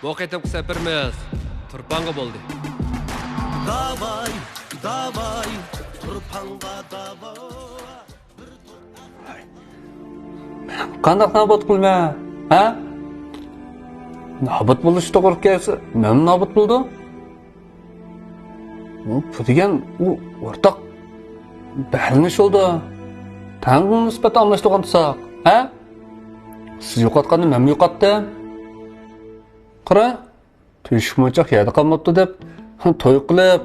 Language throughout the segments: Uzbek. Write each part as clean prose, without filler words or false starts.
bu qaytib safarimiz Turpanga bo'ldi. Davay, davay, Turpanga davay. Qandaq nabot qilma, ha? Nabot bo'lish to'g'ri kelsa, nima nabot bo'ldi? Bu degan u o'rtoq bəriniş oldu. Tanrı nisbət anlaştığın tutsak, ha? Siz yo'qotganni men yo'qotdim. Qara, tüşük mo'chaq yerda qolmabdi deb to'y qilib,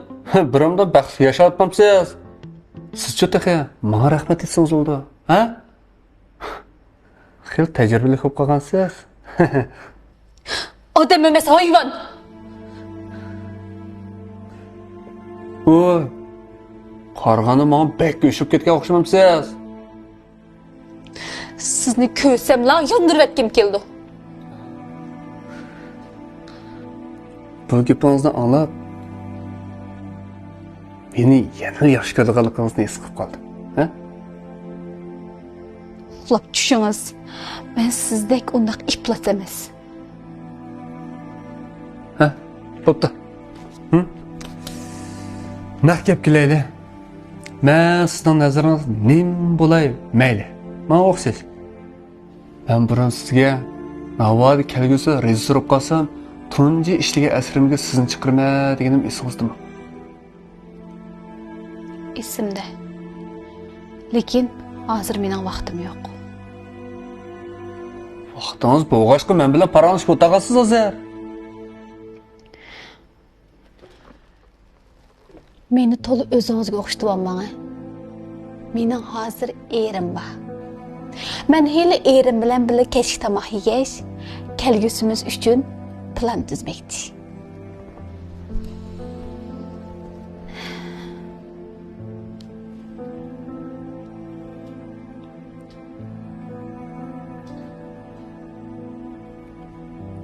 birimda baxt yashayapmisiz? Siz-chi taxi, menga rahmat etsangiz bo'ldi, ha? Xil tajribali bo'lib qolgansiz. Odam emas, hayvon. Oy. Qarg'ani menga bek o'shib ketgan o'xshamamsiz. Sizni ko'rsam lan yondirib etkim keldi. Bu gapingizni anglab, meni yana yaxshi ko'rganligingizni his qilib qoldim, ha? Uxlab tushungiz. Men sizdek undaq iplas emas. Ha? Bo'pti. Naq gap kelayli. Men sizning nazaringiz nim bo'lay, mayli. Men o'xshash. Men burun sizga navodi kelgusi rejissor bo'lib qolsam, tunji ishlagan asrimga sizni chiqirma deganim esingizdami? Esimda. Lekin hozir mening vaqtim yo'q. Vaqtingiz bo'lg'achqa men bilan parangiz o'tag'asiz hozir. Meni to'liq o'zingizga o'xshatib olmang. Mening hozir erim bor. Men hali erim bilan birga kechki tomoq yegash, kelgusimiz uchun plan tuzmoqchi.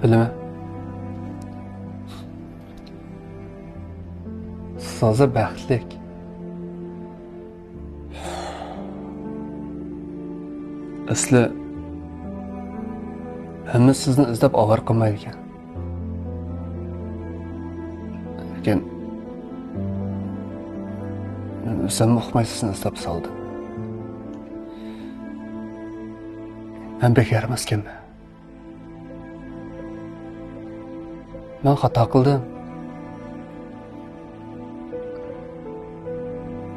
Bilaman. Siz hozir baxtli. Asli hamma sizni izlab ovar qilmaydi ekan. Lekin men o'zim uqmay sizni izlab soldim. Men bekor emaskanman. Men xato qildim.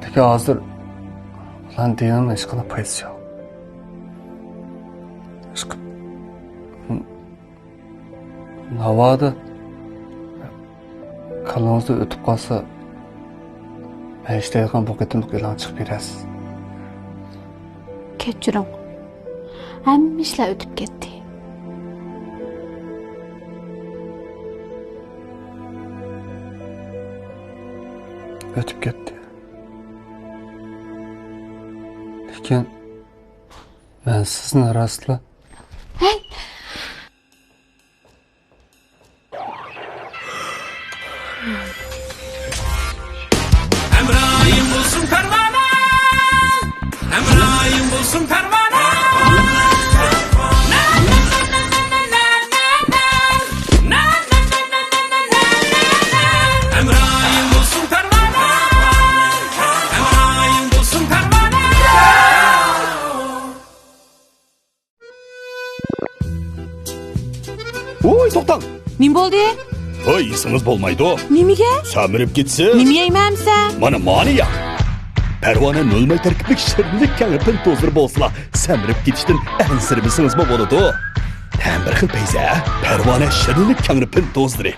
Lekin hozir ulan degan hech qanday foydasi yo'q. Navada kalonizda o'tib qolsa, men ishtaydigan bu qitimliq e'lon chiqib berasiz. Kechiring. Hamma ishlar o'tib ketdi. O'tib ketdi. Lekin men sizni rostla Emrahim bulsun pervane, Emrahim bulsun pervane. Emrahim bulsun pervane, Emrahim bulsun pervane. Oy, to'xtang. Nim bo'ldi? Oy, isingiz bo'lmaydi. Nimaga? Samirib ketsin. Nima yeymansan? Mana mani ya. Parvona nolmay tarkiblik shirinlik kangirpin to'zdirib bo'lsa, samirib ketishdan ansiribisingizmi bo'ladi? Ham bir xil payza. Parvona shirinlik kangirpin to'zdiri.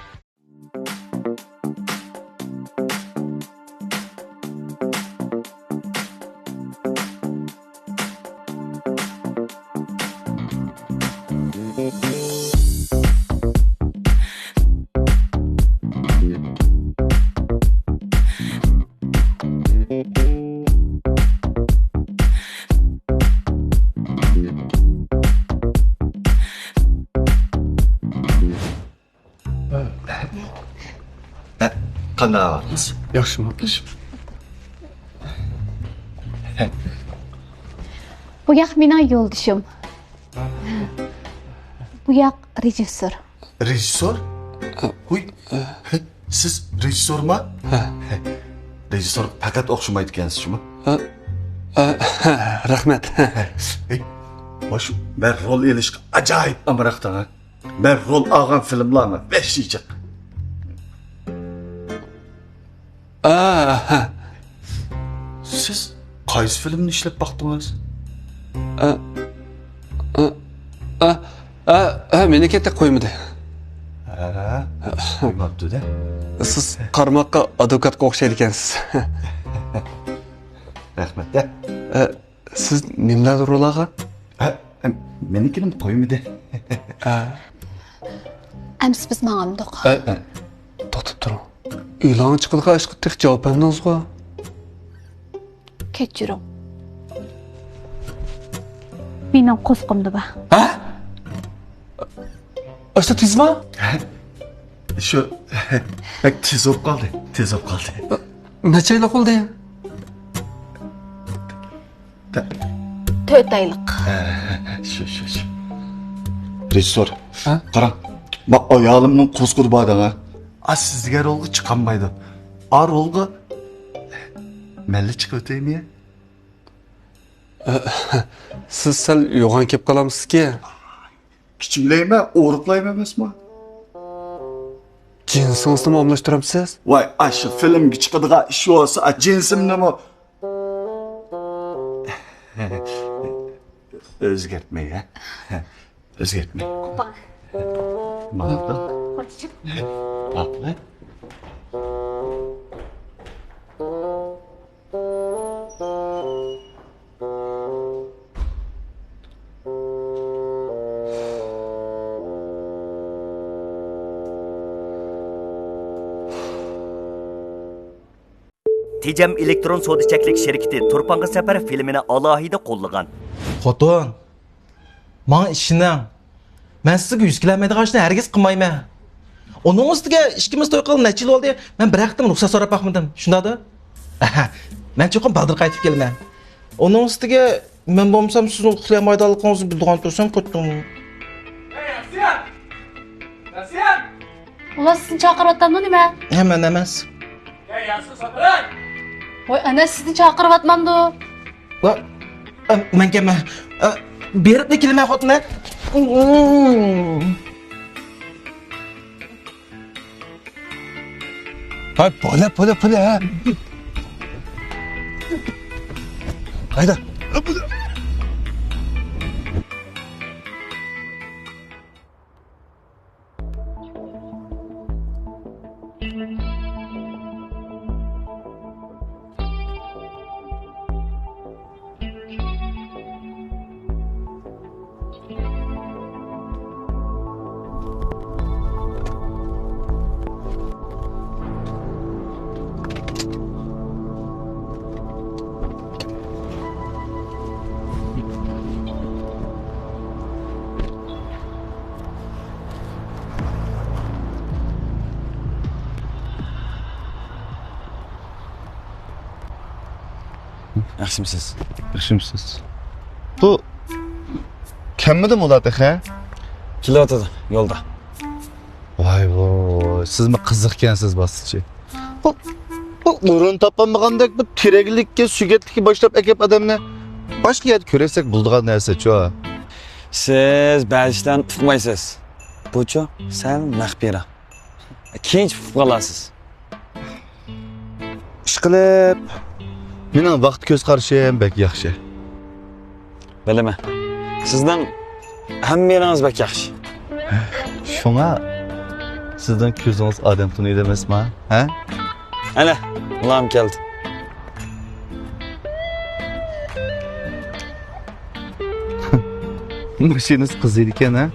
Qanday? yaxshimi? Bu yoq mening yo'ldishim. Bu yoq rejissor. Rejissor? Huy. Siz rejissör mu? Rejissör fakat okşumaydı ekansiz mu? Rahmet. Baş, ben rol ilişki acayip amaraktan ha. Ben rol algan filmlarını beşleyecek. Siz qaysi filmni ishlab baktınız? Meni ketib qo'ymadi. Qo'ymabdi da. Siz qarmoqqa advokatga o'xshaydi ekansiz. Rahmat da. Siz nimalar rol olgan? Menikini qo'ymadi. Әмс біз маңамдық. To'xtab turing. E'lon chiqilgan ishga tek javob berdingiz-ku. Kechiring. Mening qo'sqimdi bu. Ashta tezmi? Şu bak tez olup kaldı. Tez olup kaldı. Necha yil qoldi? 4 oylik. Şu. Rejissor. Qarang. Bak ayağımın koz kurbadan ha. Az sizge rolga çıkamaydı. A rolga melli çıkıp öteyim ya. Siz sal yo'g'on kelib qolamsiz-ki. Kichimlayma, o'riqlayma emasmi? Jinsingizni almashtiramsiz? Vay, aşı filmga chiqadigan ish bo'lsa, jinsimni o'zgartmay ha. O'zgartmay. Ma'qul. Ma'qul. Tejam elektron sodichaklik şirketi Turpanғы safar filmini alohida qo'llagan. Xotin, men ishining. Men sizga 100 kilometr ishni hargiz qilmayman. Onun ustiga ishkimiz to'y qilib necha yil oldi? Men bir haqtim ruxsat so'rab baqmadim. Shundadi? Men cho'qim Baldir qaytib kelman. Onun ustiga men bo'lmasam sizni uxlamaydiganligingizni bildirgan tursam ketdim. Nasiyan! Ular sizni chaqiryaptimi nima? Hemen emas. Yaxshi sotiray! Voy, ana sizni chaqiryapmandu. Va men kelman. Berib kelman xotinlar. Ha, pola ha. Hayda. Yaxshimisiz? Yaxshimisiz. Bu kammidi Mulat aka? Kelyotadi yo'lda. Voy, sizmi qiziqkansiz boschi. Bu o'rin topolmagandek bir keraklikka, sugatlikka boshlab akab odamni boshqa yerda ko'rsak bo'ldigan narsa-chu. Siz ba'zishdan tuqmaysiz. Bu-chu sal maxbira. Keyin chiqib qolasiz. Ishqilib, mening vaqt ko'z qarashim bek yaxshi. Bilaman. Sizdan hammalaringiz bak yaxshi. Shunga sizdan ko'zingiz odam tuniydi emasmi, ha? Ana, ulam keldi. Mashinangiz qiziydi ekan, ha?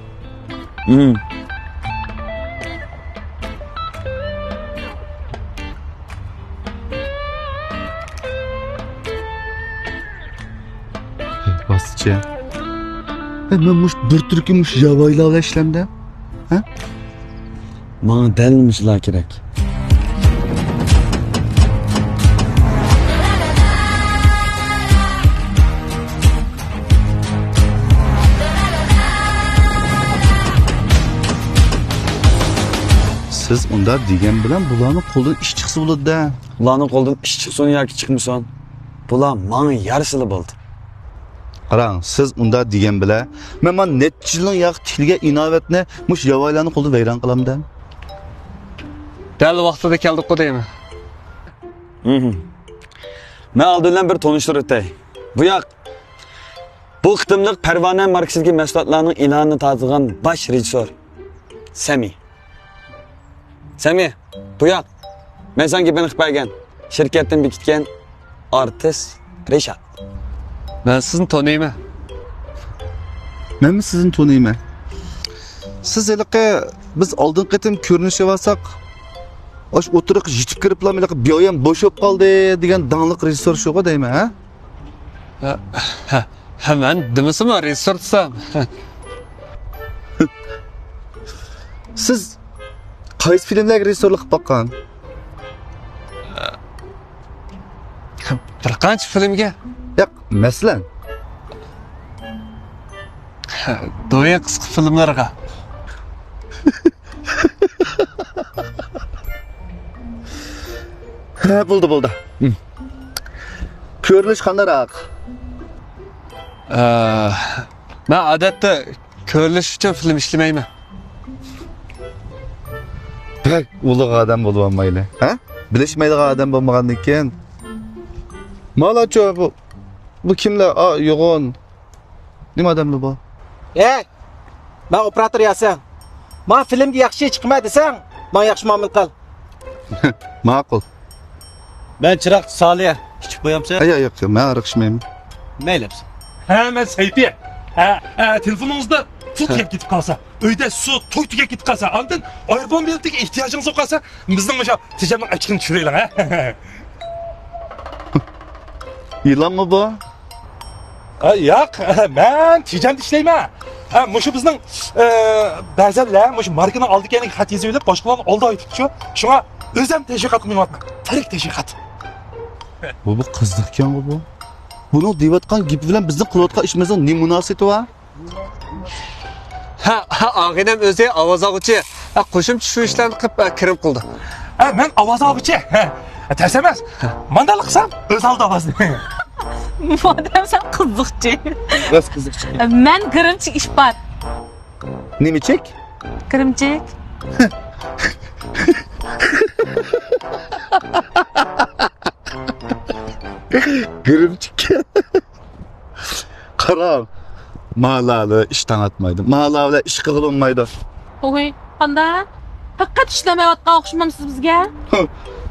Boschi. Men bir turkumish yavoylar ishlamda. Ha? Menga dalilmishlar kerak. siz unda degan bilan bularning qo'lidan ish chiqsa bo'ladi-da. Ularning qo'lidan ish chiqsin yoki chiqmasin. Bular menga yarısılı bo'ldi. Qarang, siz unda degan bilan men necha yilning yoq tikilgan inovatni mush yovaylarning qo'lida vayron qilamda. Dal vaqtida keldik-ku deyman. Men oldindan bir tanıştırib o'tay. Bu qitimliq Parvona marksizgi mahsulotlarning ilonini tatgan bosh rejissor Sami. Sami, bu yoq. Men senga gapini qilib bergan. Shirkatdan bekitgan artist Rishad. Ben sizni tanıyman. Men sizni tanıyman. Siz eliqi biz oldin qitim ko'rinish olsak, osh o'tiriq yetib kiriblar, men buyoq bo'shab qoldi degan dangliq rejissor shuga deyman, ha? Hemen demisimi rejissor desam. Siz qaysi filmlarga rejissorlik qilib boqqan? Bir qancha filmga? Yo'q, masalan, Doya qisqa filmlarga. ha, bo'ldi. Ko'rinish qandaroq? Ben odatda ko'rilish uchun film ishlamayman. Pek ulug' odam bo'lib olmaydi, ha? Bilishmaydigan odam bo'lmagandan keyin. Malacho bu kimlar? Yo'g'on. Nima odamlar bu? Ey, men operator yasan. Men filmga yaxshi chiqma desang, men yaxshi muomala qil. Ma'qul. Ben Chiroq Solih. Kichik qo'yamsan? Yo'q, men araqishmayman. Mayli. Ha, men Sayfi. Telefonunuzda su tugab ketib qolsa, uyda su to'y tugab ketib qolsa, ondan iPhone biletiga ehtiyojingiz bo'lsa, bizning o'sha tejamning achqini tushiraylik, ha. Yılanmı bu? Yo'q, men tejamda ishlayman. Mushu bizning ba'zanlar mushu markaning oldiga xat yozib, boshqalarni oldi aytibdi-ku. Shunga o'zim tashviqot qilyapman. Tirik tashviqot. Bu qiziqkan bu. Buni deyotgan gap bilan bizning qilayotgan ishimizning ne munosabati bor? Ağinem o'zi ovoz og'uchi. Qo'shimcha shu ishlarni qilib kirib qildi. Men ovoz og'uchi. Ters emas. Mandal qilsam o'z oldi ovozni. Madem sen kızlıkçı. Nasıl qiziqchi? Ben kırımcık işbar. Nemichek? Kırımcık. Gürümçük. Qarang. Malalı ishdan atmaydi. Malalı ish qilolmaydi. Oy, anda. Hakikat işlemeyotgan o'xshamamsiz bizga.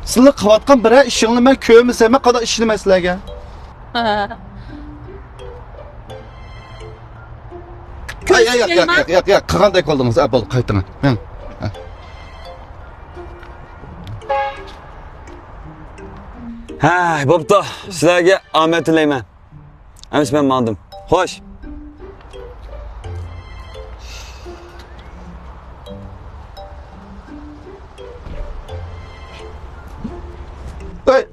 Sizlar qilayotgan biror ishingni men ko'rmasam, qanday ishlayman sizlarga? Yo'q, qanday qoldingiz? Bo'ldi, qayting. Ha, bo'pti. Sizlarga omad tilayman. Amis men mandim. Xo'sh. Hey!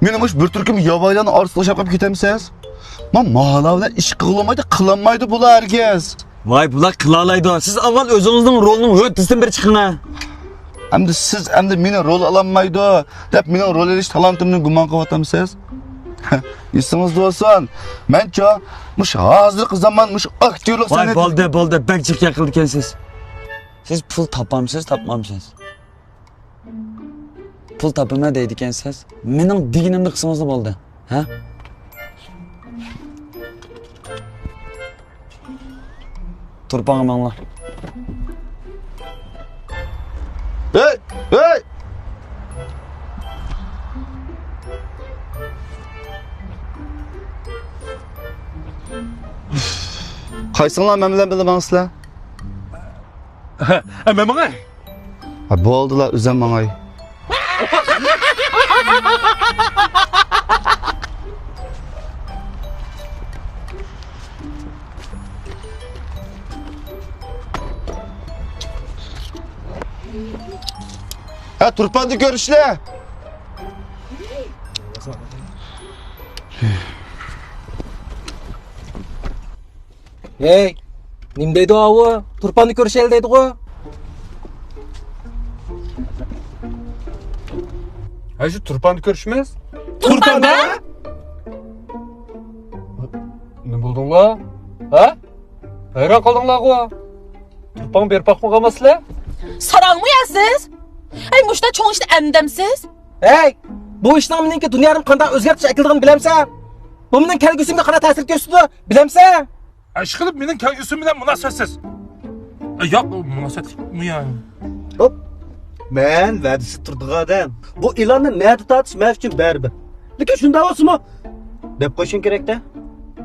Meni mush bir turkum yovaylarni orsiga shapqab ketamsiz? Men mahalla bilan ish qilolmaydi bular herkes. Voy, bular qilalaydi. Siz avval o'zingizning rolning o'rtasidan bir chiqing. Endi siz meni rol ololmaydi deb mening rol olish talentimni gumon qilyapsiz. Esingizda bo'lsin. Mencha mush hozirgi zamon mush aktyorlik san'ati. Voy, bo'ldi, bak chiqya qildi ekansiz. Siz pul topamsiz. Pul topilma deydi ekansiz. Mening deganimni qilsangiz bo'ldi, ha? Turpangga manglar. Hey! Qaysinglar men bilan bilaman-sizlar? Men menga. Bo'ldilar, o'zim mangay. Ha, turpanda görüşler. Hey, nim deydi o? Turpanni ko'rishaylik deydi-ku. Ha şu turpanı görüşmez. Turpanda? Ne buldun la? Ha? Hayran kaldın la ku? Turpan berip bakma kalmasın. Sarang mı siz? Ay muşta çoğun işte emdemsiz. Hey! Bu ishning meniki dunyoning qanday o'zgartish aytilganini bilamsan? Bu mening kelgusimga qanday ta'sir ko'rsatdi? Bilamsan? Ishqilib mening kelgusim bilan munosabatsiz. Yo'q, munosabat mu yani? Hop. Men va'dasi turdigan odam. Bu ilonni nada tortish men uchun baribir. Lekin shunday bo'lsinmi? Deb qo'yishing kerak-da.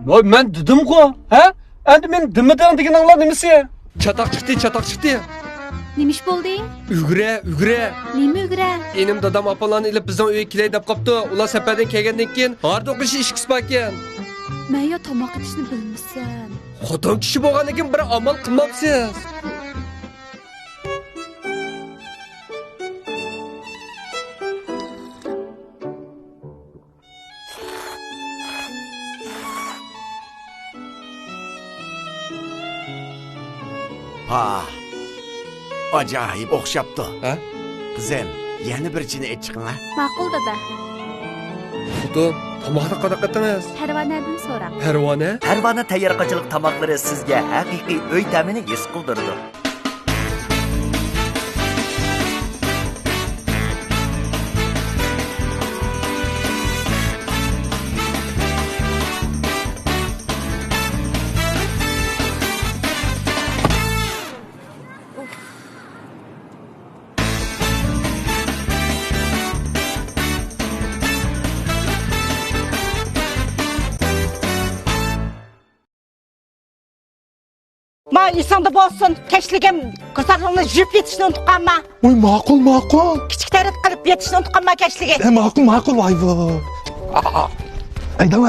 Voy men dedim ku. Ha? Endi men dimidan deganinglar nimasi? Çatak çıktı. Nimish bo'ldi? Ügre. Nima ugra? Enim dadam apalarını ilip bizden öye kiley dep kaptı. Ular seferden kelgenden keyin harda o'qishi ishkisi bakken. Men yo tomoq etishni bilmaysan. Xotin kishi bo'lgandan keyin bir amal qilmabsiz. Ha. Acayip o'xshabdi. Ha? Qizim, yana bir chini et chiqing ha. Ma'qul dada. Xotin, tomoqni qanaqa qildingiz? Parvonadan so'rang. Parvona? Parvona tayyorgarchilik tamoqlari sizga haqiqiy uy ta'mini his qildirdi. Ma esingda bo'lsin, kechligim qizarlarni jip yetishni unutqanman. Oy, ma'qul. Kichik tarat qilib yetishni unutqanman kechligim. Ma'qul, voy. Aydan,